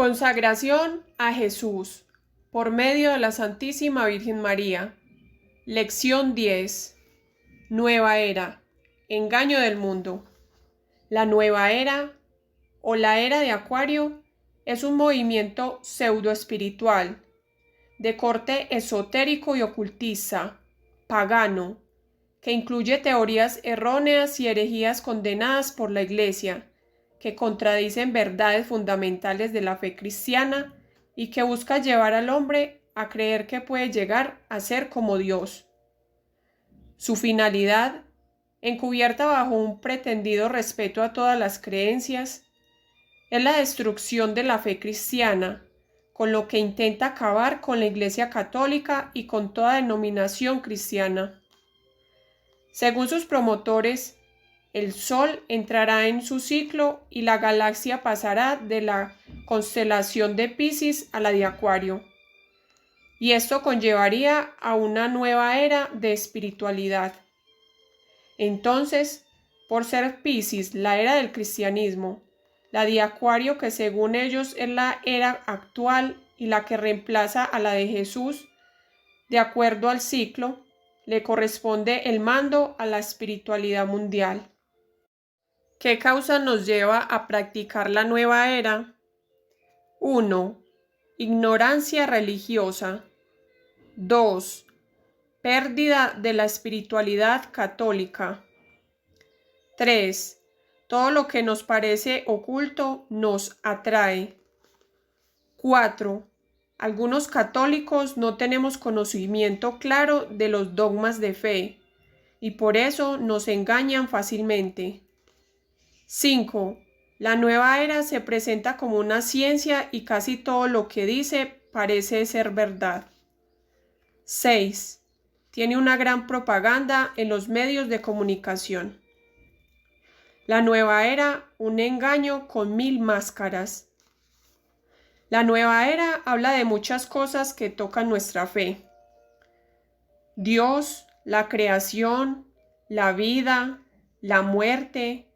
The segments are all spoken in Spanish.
Consagración a Jesús por medio de la Santísima Virgen María. Lección 10. Nueva era. Engaño del mundo. La nueva era o la era de Acuario es un movimiento pseudoespiritual de corte esotérico y ocultista, pagano, que incluye teorías erróneas y herejías condenadas por la Iglesia, que contradicen verdades fundamentales de la fe cristiana y que busca llevar al hombre a creer que puede llegar a ser como Dios. Su finalidad, encubierta bajo un pretendido respeto a todas las creencias, es la destrucción de la fe cristiana, con lo que intenta acabar con la Iglesia católica y con toda denominación cristiana. Según sus promotores, el Sol entrará en su ciclo y la galaxia pasará de la constelación de Piscis a la de Acuario. Y esto conllevaría a una nueva era de espiritualidad. Entonces, por ser Piscis la era del cristianismo, la de Acuario, que según ellos es la era actual y la que reemplaza a la de Jesús, de acuerdo al ciclo, le corresponde el mando a la espiritualidad mundial. ¿Qué causa nos lleva a practicar la nueva era? 1. Ignorancia religiosa. 2. Pérdida de la espiritualidad católica. 3. Todo lo que nos parece oculto nos atrae. 4. Algunos católicos no tenemos conocimiento claro de los dogmas de fe y por eso nos engañan fácilmente. 5. La nueva era se presenta como una ciencia y casi todo lo que dice parece ser verdad. 6. Tiene una gran propaganda en los medios de comunicación. La nueva era, un engaño con 1000 máscaras. La nueva era habla de muchas cosas que tocan nuestra fe. Dios, la creación, la vida, la muerte,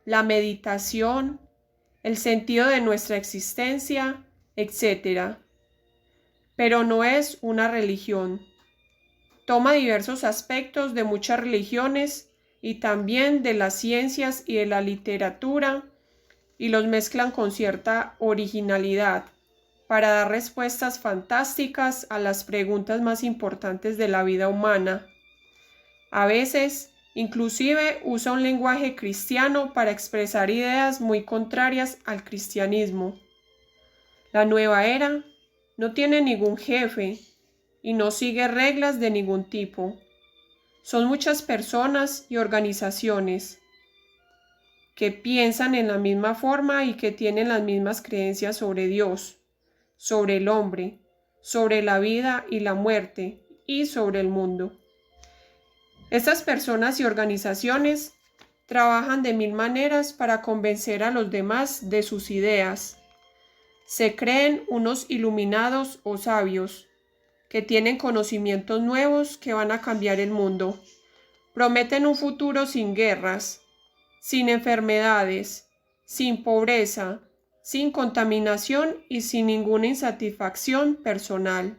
la meditación, el sentido de nuestra existencia, etc. Pero no es una religión. Toma diversos aspectos de muchas religiones y también de las ciencias y de la literatura y los mezclan con cierta originalidad para dar respuestas fantásticas a las preguntas más importantes de la vida humana. A veces, inclusive usa un lenguaje cristiano para expresar ideas muy contrarias al cristianismo. La nueva era no tiene ningún jefe y no sigue reglas de ningún tipo. Son muchas personas y organizaciones que piensan en la misma forma y que tienen las mismas creencias sobre Dios, sobre el hombre, sobre la vida y la muerte y sobre el mundo. Estas personas y organizaciones trabajan de 1000 maneras para convencer a los demás de sus ideas. Se creen unos iluminados o sabios que tienen conocimientos nuevos que van a cambiar el mundo. Prometen un futuro sin guerras, sin enfermedades, sin pobreza, sin contaminación y sin ninguna insatisfacción personal.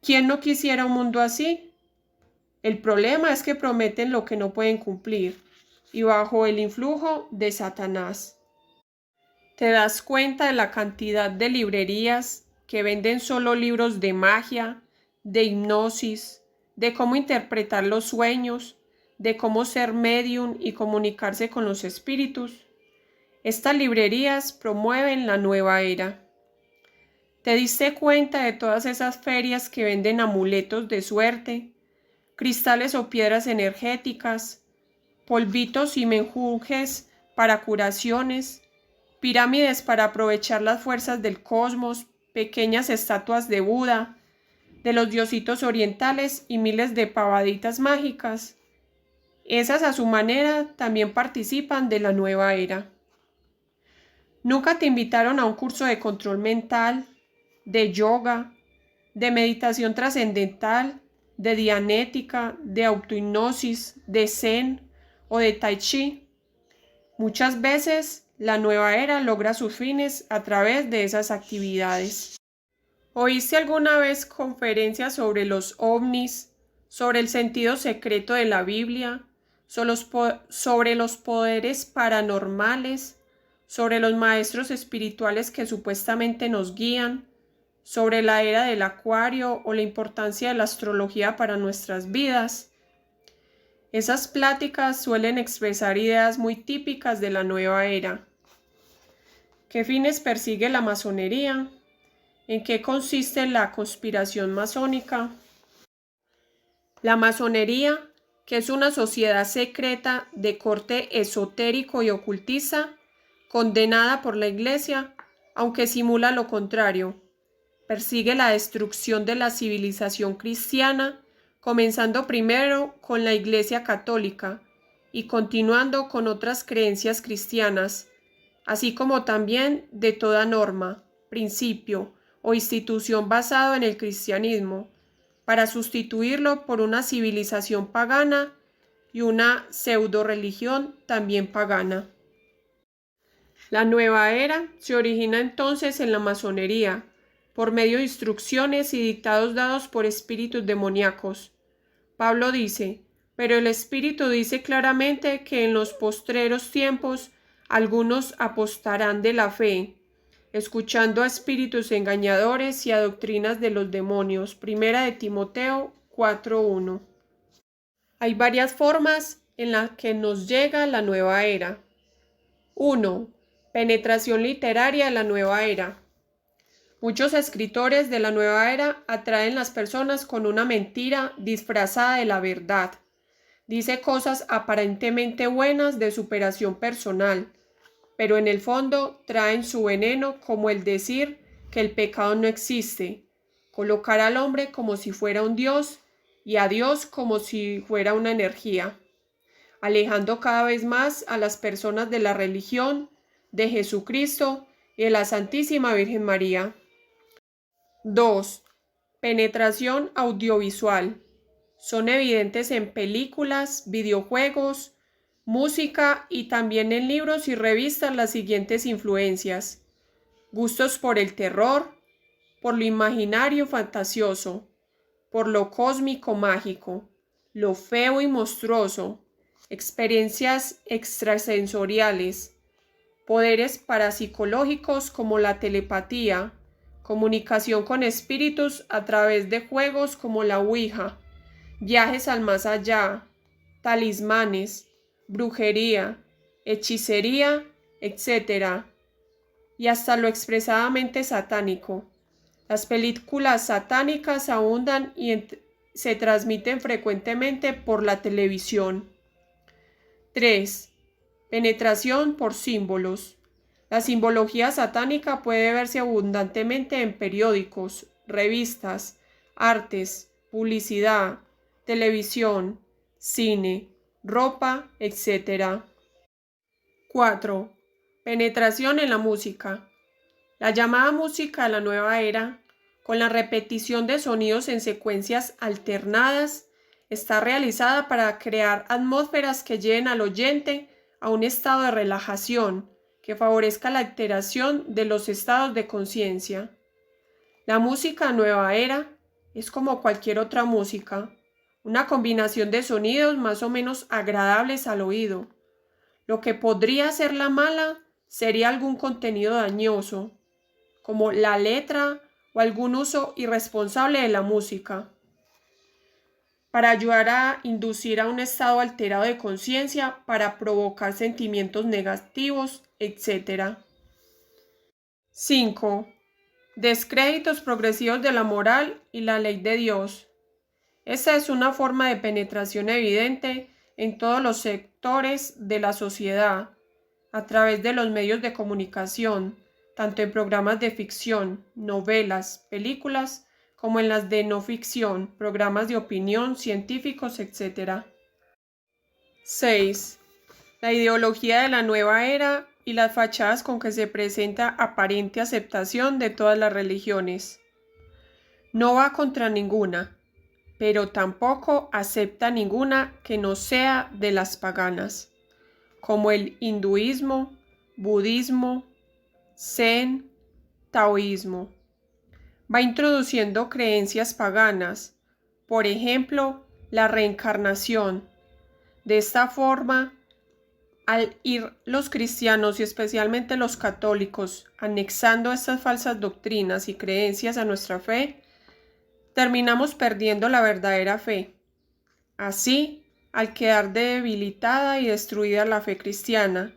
¿Quién no quisiera un mundo así? El problema es que prometen lo que no pueden cumplir y bajo el influjo de Satanás. ¿Te das cuenta de la cantidad de librerías que venden solo libros de magia, de hipnosis, de cómo interpretar los sueños, de cómo ser medium y comunicarse con los espíritus? Estas librerías promueven la nueva era. ¿Te diste cuenta de todas esas ferias que venden amuletos de suerte, cristales o piedras energéticas, polvitos y menjurjes para curaciones, pirámides para aprovechar las fuerzas del cosmos, pequeñas estatuas de Buda, de los diositos orientales y miles de pavaditas mágicas? Esas a su manera también participan de la nueva era. ¿Nunca te invitaron a un curso de control mental, de yoga, de meditación trascendental, de dianética, de autohipnosis, de zen o de tai chi? Muchas veces la nueva era logra sus fines a través de esas actividades. ¿Oíste alguna vez conferencias sobre los ovnis, sobre el sentido secreto de la Biblia, sobre los poderes paranormales, sobre los maestros espirituales que supuestamente nos guían, sobre la era del Acuario o la importancia de la astrología para nuestras vidas? Esas pláticas suelen expresar ideas muy típicas de la nueva era. ¿Qué fines persigue la masonería? ¿En qué consiste la conspiración masónica? La masonería, que es una sociedad secreta de corte esotérico y ocultista, condenada por la Iglesia, aunque simula lo contrario, persigue la destrucción de la civilización cristiana, comenzando primero con la Iglesia católica y continuando con otras creencias cristianas, así como también de toda norma, principio o institución basado en el cristianismo, para sustituirlo por una civilización pagana y una pseudo-religión también pagana. La nueva era se origina entonces en la masonería, por medio de instrucciones y dictados dados por espíritus demoníacos. Pablo dice: pero el Espíritu dice claramente que en los postreros tiempos algunos apostarán de la fe, escuchando a espíritus engañadores y a doctrinas de los demonios. Primera de Timoteo 4:1. Hay varias formas en las que nos llega la nueva era. 1. Penetración literaria de la nueva era. Muchos escritores de la nueva era atraen a las personas con una mentira disfrazada de la verdad. Dice cosas aparentemente buenas de superación personal, pero en el fondo traen su veneno, como el decir que el pecado no existe, colocar al hombre como si fuera un dios y a Dios como si fuera una energía, alejando cada vez más a las personas de la religión, de Jesucristo y de la Santísima Virgen María. 2. Penetración audiovisual. Son evidentes en películas, videojuegos, música y también en libros y revistas las siguientes influencias: gustos por el terror, por lo imaginario fantasioso, por lo cósmico mágico, lo feo y monstruoso, experiencias extrasensoriales, poderes parapsicológicos como la telepatía, comunicación con espíritus a través de juegos como la Ouija, viajes al más allá, talismanes, brujería, hechicería, etc. Y hasta lo expresadamente satánico. Las películas satánicas abundan y se transmiten frecuentemente por la televisión. 3. Penetración por símbolos. La simbología satánica puede verse abundantemente en periódicos, revistas, artes, publicidad, televisión, cine, ropa, etc. 4. Penetración en la música. La llamada música de la nueva era, con la repetición de sonidos en secuencias alternadas, está realizada para crear atmósferas que lleven al oyente a un estado de relajación que favorezca la alteración de los estados de conciencia. La música nueva era es como cualquier otra música, una combinación de sonidos más o menos agradables al oído. Lo que podría ser la mala sería algún contenido dañoso, como la letra o algún uso irresponsable de la música, para ayudar a inducir a un estado alterado de conciencia, para provocar sentimientos negativos, etc. 5. Descréditos progresivos de la moral y la ley de Dios. Esta es una forma de penetración evidente en todos los sectores de la sociedad, a través de los medios de comunicación, tanto en programas de ficción, novelas, películas, como en las de no ficción, programas de opinión, científicos, etc. 6. La ideología de la nueva era y las fachadas con que se presenta aparente aceptación de todas las religiones. No va contra ninguna, pero tampoco acepta ninguna que no sea de las paganas, como el hinduismo, budismo, zen, taoísmo. Va introduciendo creencias paganas, por ejemplo, la reencarnación. De esta forma, al ir los cristianos y especialmente los católicos anexando estas falsas doctrinas y creencias a nuestra fe, terminamos perdiendo la verdadera fe. Así, al quedar debilitada y destruida la fe cristiana,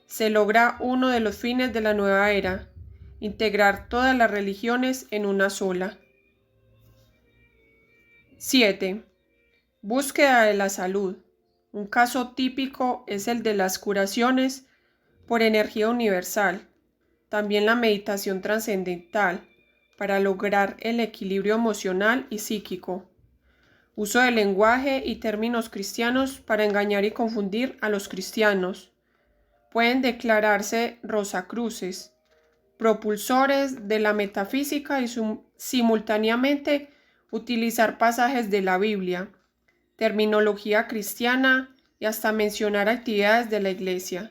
se logra uno de los fines de la nueva era: integrar todas las religiones en una sola. 7. Búsqueda de la salud. Un caso típico es el de las curaciones por energía universal, también la meditación trascendental, para lograr el equilibrio emocional y psíquico. Uso del lenguaje y términos cristianos para engañar y confundir a los cristianos. Pueden declararse rosacruces, propulsores de la metafísica y simultáneamente utilizar pasajes de la Biblia, terminología cristiana y hasta mencionar actividades de la Iglesia.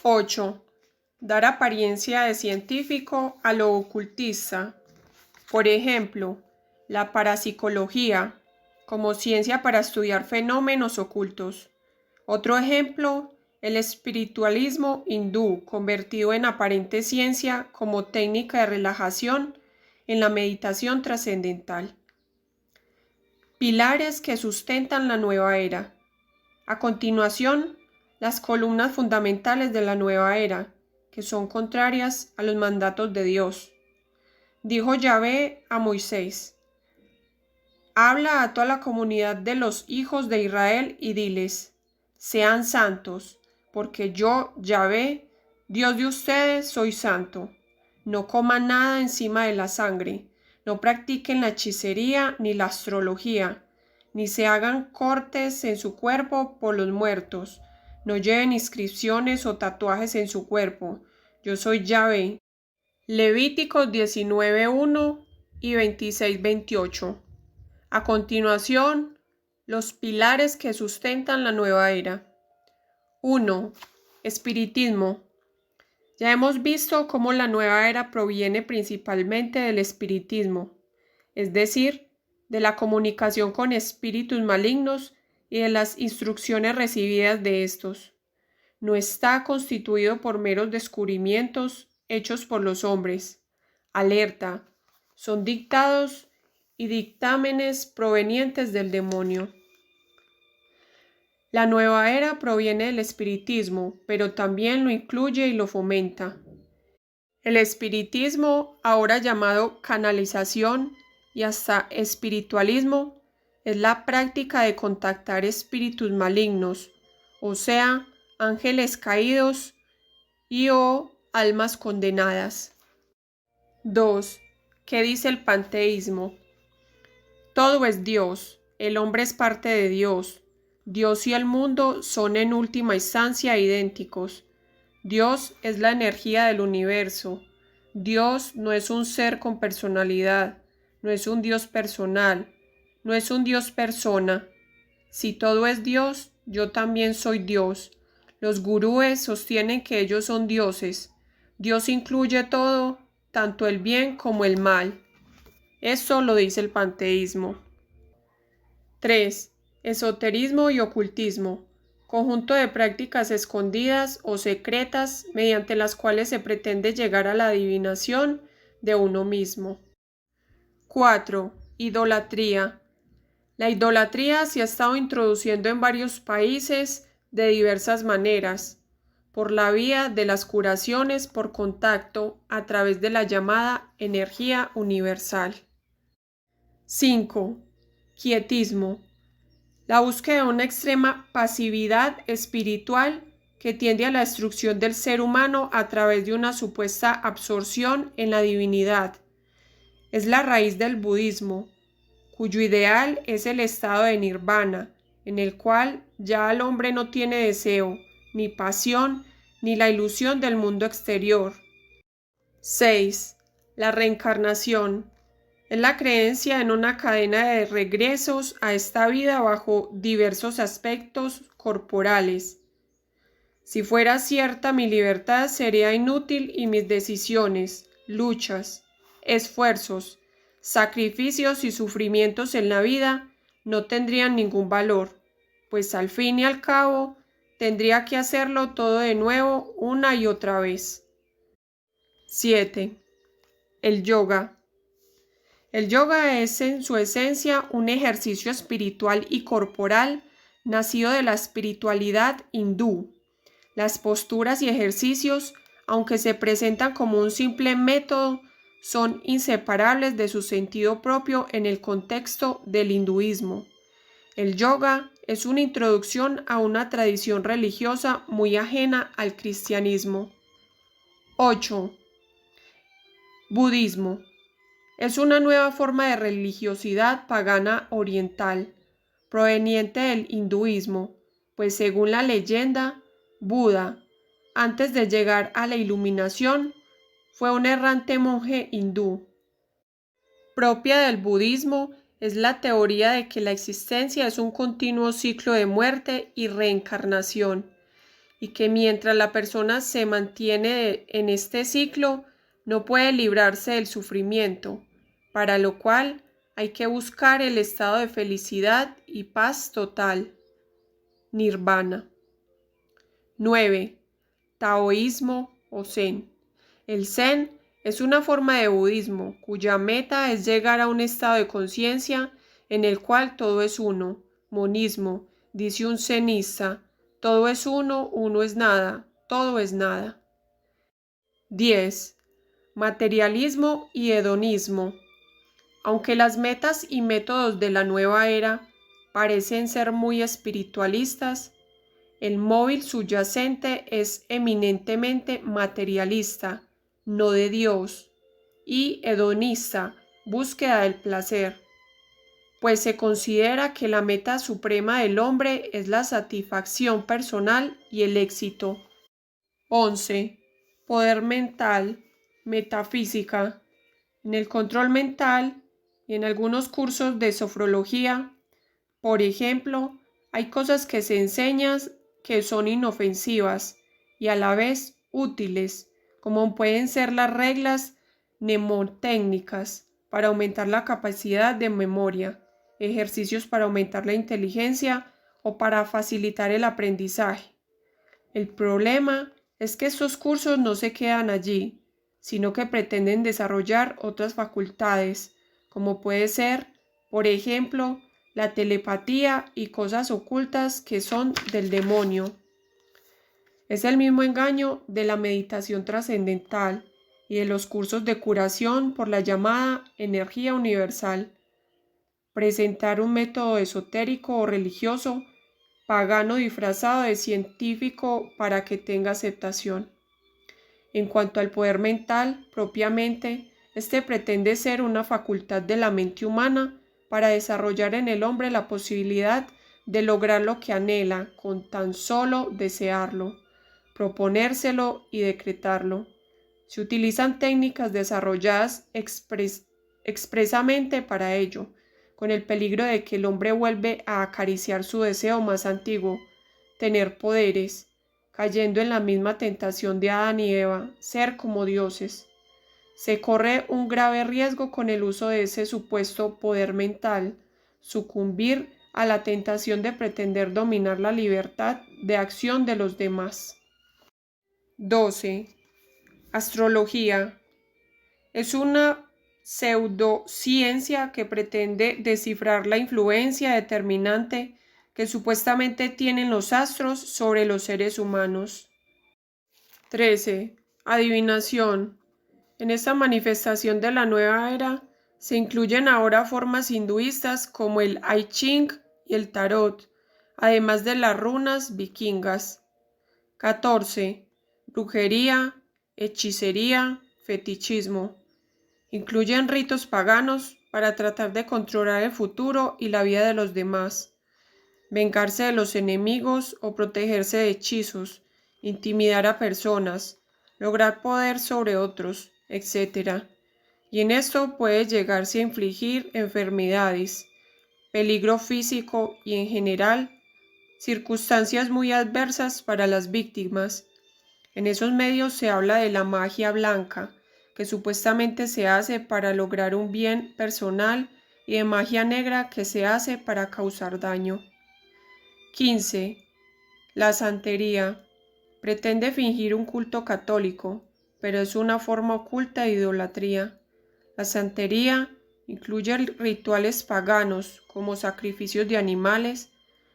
8. Dar apariencia de científico a lo ocultista. Por ejemplo, la parapsicología, como ciencia para estudiar fenómenos ocultos. Otro ejemplo, el espiritualismo hindú, convertido en aparente ciencia como técnica de relajación en la meditación trascendental. Pilares que sustentan la nueva era. A continuación, las columnas fundamentales de la nueva era, que son contrarias a los mandatos de Dios. Dijo Yahvé a Moisés: habla a toda la comunidad de los hijos de Israel y diles: sean santos, porque yo, Yahvé, Dios de ustedes, soy santo. No coman nada encima de la sangre, no practiquen la hechicería ni la astrología, ni se hagan cortes en su cuerpo por los muertos, no lleven inscripciones o tatuajes en su cuerpo. Yo soy Yahvé. Levíticos 19:1 y 26:28. A continuación, los pilares que sustentan la nueva era. 1. Espiritismo. Ya hemos visto cómo la nueva era proviene principalmente del espiritismo, es decir, de la comunicación con espíritus malignos y de las instrucciones recibidas de estos. No está constituido por meros descubrimientos hechos por los hombres. Alerta, son dictados y dictámenes provenientes del demonio. La nueva era proviene del espiritismo, pero también lo incluye y lo fomenta. El espiritismo, ahora llamado canalización y hasta espiritualismo, es la práctica de contactar espíritus malignos, o sea, ángeles caídos y o almas condenadas. 2. ¿Qué dice el panteísmo? Todo es Dios, el hombre es parte de Dios. Dios y el mundo son en última instancia idénticos. Dios es la energía del universo. Dios no es un ser con personalidad, no es un Dios personal, no es un Dios persona. Si todo es Dios, yo también soy Dios. Los gurúes sostienen que ellos son dioses. Dios incluye todo, tanto el bien como el mal. Esto lo dice el panteísmo. 3. Esoterismo y ocultismo. Conjunto de prácticas escondidas o secretas mediante las cuales se pretende llegar a la adivinación de uno mismo. 4. Idolatría. La idolatría se ha estado introduciendo en varios países de diversas maneras, por la vía de las curaciones por contacto a través de la llamada energía universal. 5. Quietismo. La búsqueda de una extrema pasividad espiritual que tiende a la destrucción del ser humano a través de una supuesta absorción en la divinidad. Es la raíz del budismo, cuyo ideal es el estado de nirvana, en el cual ya el hombre no tiene deseo, ni pasión, ni la ilusión del mundo exterior. 6. La reencarnación. Es la creencia en una cadena de regresos a esta vida bajo diversos aspectos corporales. Si fuera cierta mi libertad sería inútil y mis decisiones, luchas, esfuerzos, sacrificios y sufrimientos en la vida no tendrían ningún valor, pues al fin y al cabo tendría que hacerlo todo de nuevo una y otra vez. 7. El yoga. El yoga es en su esencia un ejercicio espiritual y corporal nacido de la espiritualidad hindú. Las posturas y ejercicios, aunque se presentan como un simple método, son inseparables de su sentido propio en el contexto del hinduismo. El yoga es una introducción a una tradición religiosa muy ajena al cristianismo. 8. Budismo. Es una nueva forma de religiosidad pagana oriental, proveniente del hinduismo, pues según la leyenda, Buda, antes de llegar a la iluminación, fue un errante monje hindú. Propia del budismo es la teoría de que la existencia es un continuo ciclo de muerte y reencarnación, y que mientras la persona se mantiene en este ciclo, no puede librarse del sufrimiento, para lo cual hay que buscar el estado de felicidad y paz total. Nirvana. 9. Taoísmo o Zen. El Zen es una forma de budismo cuya meta es llegar a un estado de conciencia en el cual todo es uno. Monismo, dice un zenista, todo es uno, uno es nada, todo es nada. 10. Materialismo y hedonismo. Aunque las metas y métodos de la nueva era parecen ser muy espiritualistas, el móvil subyacente es eminentemente materialista, no de Dios, y hedonista, búsqueda del placer, pues se considera que la meta suprema del hombre es la satisfacción personal y el éxito. 11. Poder mental, metafísica. En el control mental y en algunos cursos de sofrología, por ejemplo, hay cosas que se enseñan que son inofensivas y a la vez útiles, como pueden ser las reglas mnemotécnicas para aumentar la capacidad de memoria, ejercicios para aumentar la inteligencia o para facilitar el aprendizaje. El problema es que estos cursos no se quedan allí, sino que pretenden desarrollar otras facultades, como puede ser, por ejemplo, la telepatía y cosas ocultas que son del demonio. Es el mismo engaño de la meditación trascendental y de los cursos de curación por la llamada energía universal. Presentar un método esotérico o religioso, pagano disfrazado de científico para que tenga aceptación. En cuanto al poder mental, propiamente, este pretende ser una facultad de la mente humana para desarrollar en el hombre la posibilidad de lograr lo que anhela con tan solo desearlo, proponérselo y decretarlo. Se utilizan técnicas desarrolladas expresamente para ello, con el peligro de que el hombre vuelve a acariciar su deseo más antiguo, tener poderes, cayendo en la misma tentación de Adán y Eva, ser como dioses. Se corre un grave riesgo con el uso de ese supuesto poder mental, sucumbir a la tentación de pretender dominar la libertad de acción de los demás. 12. Astrología. Es una pseudociencia que pretende descifrar la influencia determinante que supuestamente tienen los astros sobre los seres humanos. 13. Adivinación. En esta manifestación de la nueva era se incluyen ahora formas hinduistas como el I Ching y el Tarot, además de las runas vikingas. 14. Brujería, hechicería, fetichismo. Incluyen ritos paganos para tratar de controlar el futuro y la vida de los demás, vengarse de los enemigos o protegerse de hechizos, intimidar a personas, lograr poder sobre otros, etc. Y en esto puede llegarse a infligir enfermedades, peligro físico y en general circunstancias muy adversas para las víctimas. En esos medios se habla de la magia blanca, que supuestamente se hace para lograr un bien personal, y de magia negra que se hace para causar daño. 15. La santería. Pretende fingir un culto católico, pero es una forma oculta de idolatría. La santería incluye rituales paganos como sacrificios de animales,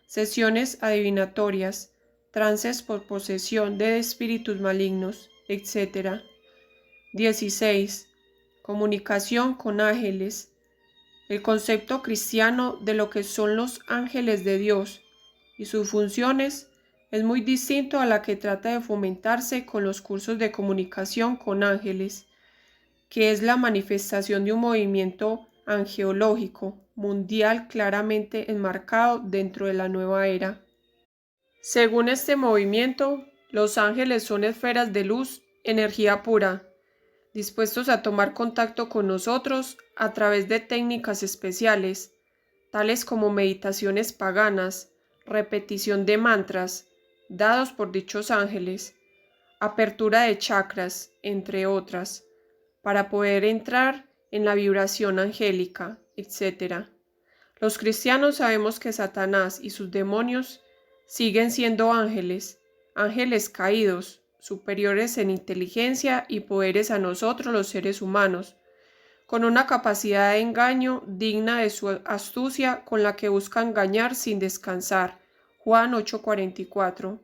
sesiones adivinatorias, trances por posesión de espíritus malignos, etc. 16. Comunicación con ángeles. El concepto cristiano de lo que son los ángeles de Dios y sus funciones es muy distinto a la que trata de fomentarse con los cursos de comunicación con ángeles, que es la manifestación de un movimiento angeológico mundial claramente enmarcado dentro de la nueva era. Según este movimiento, los ángeles son esferas de luz, energía pura, dispuestos a tomar contacto con nosotros a través de técnicas especiales, tales como meditaciones paganas, repetición de mantras, dados por dichos ángeles, apertura de chakras, entre otras, para poder entrar en la vibración angélica, etc. Los cristianos sabemos que Satanás y sus demonios siguen siendo ángeles, ángeles caídos, superiores en inteligencia y poderes a nosotros los seres humanos, con una capacidad de engaño digna de su astucia con la que busca engañar sin descansar. Juan 8:44,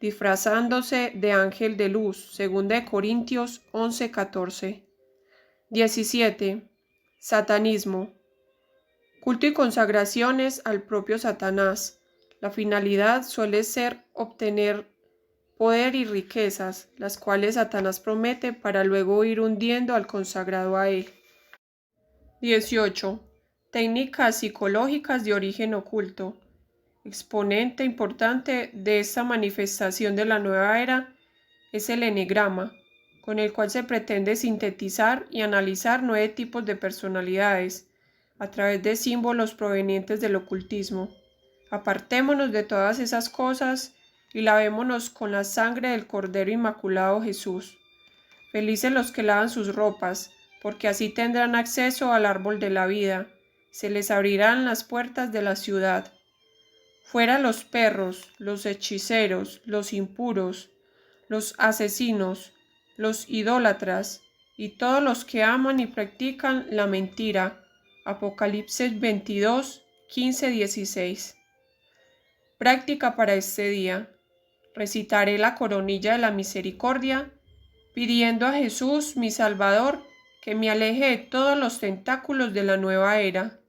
disfrazándose de ángel de luz, 2 Corintios 11:14. 17. Satanismo. Culto y consagraciones al propio Satanás. La finalidad suele ser obtener poder y riquezas, las cuales Satanás promete para luego ir hundiendo al consagrado a él. 18. Técnicas psicológicas de origen oculto. Exponente importante de esta manifestación de la nueva era es el enegrama, con el cual se pretende sintetizar y analizar 9 tipos de personalidades a través de símbolos provenientes del ocultismo. Apartémonos de todas esas cosas y lavémonos con la sangre del Cordero Inmaculado Jesús. Felices los que lavan sus ropas, porque así tendrán acceso al árbol de la vida, se les abrirán las puertas de la ciudad. Fuera los perros, los hechiceros, los impuros, los asesinos, los idólatras, y todos los que aman y practican la mentira. Apocalipsis 22, 15-16. Práctica para este día. Recitaré la coronilla de la misericordia, pidiendo a Jesús, mi Salvador, que me aleje de todos los tentáculos de la nueva era.